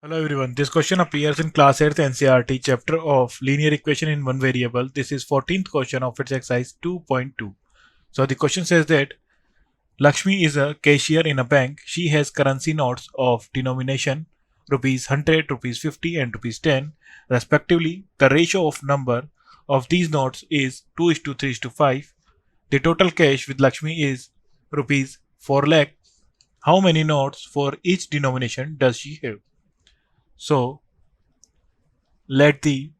Hello everyone, this question appears in class 8th NCERT chapter of linear equation in one variable. This is 14th question of its exercise 2.2. So the question says that Lakshmi is a cashier in a bank. She has currency notes of denomination rupees 100, rupees 50 and rupees 10 respectively. The ratio of number of these notes is 2:3:5. The total cash with Lakshmi is rupees 4 lakh. How many notes for each denomination does she have? So let the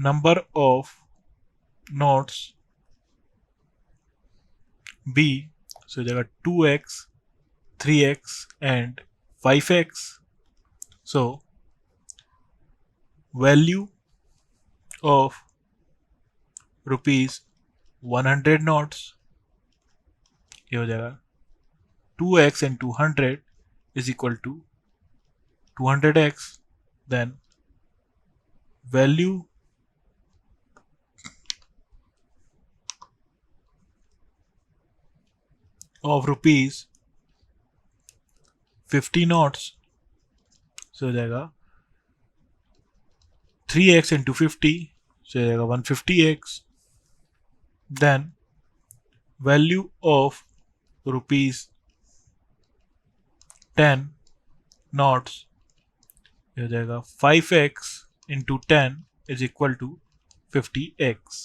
number of notes be, so there are 2x, 3x and 5x. So value of rupees 100 notes, ये हो जाएगा 2x and 200 is equal to 200x. Then value of rupees 50 notes, so हो जाएगा 3x into 50, so हो जाएगा 150x. Then value of rupees 10 notes, ये हो जाएगा 5x into 10 is equal to 50x.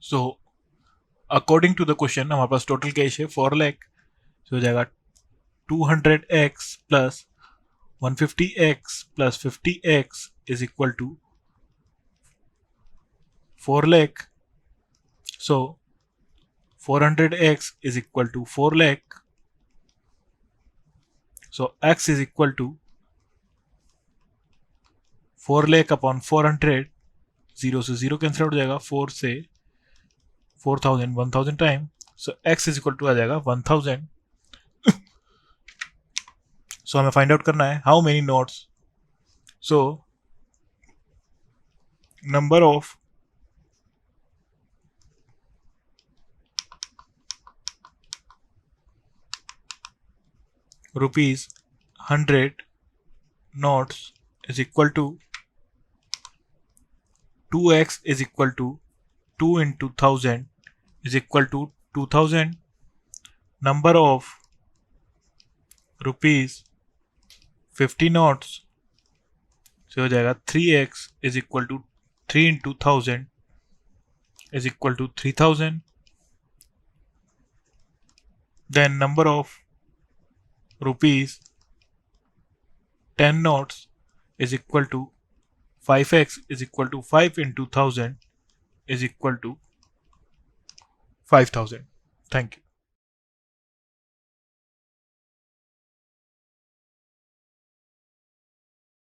So according to the question हमारे पास total cash है 4 lakh, so हो जाएगा 200x plus 150x plus 50x is equal to 4 lakh. So 400x is equal to 4 lakh. So x is equal to 4 lakh upon 400. 0 से 0 cancel out हो जाएगा, 4 से 4000 1000 time. So x is equal to आ जाएगा 1000. So हमें find out करना है how many notes. So number of rupees 100 notes is equal to 2x is equal to 2 into 1000 is equal to 2000. Number of rupees 50 notes, so हो जाएगा 3x is equal to 3 into 1000 is equal to 3000. Then number of rupees 10 notes is equal to 5x is equal to 5 into 1000 is equal to 5000. Thank you.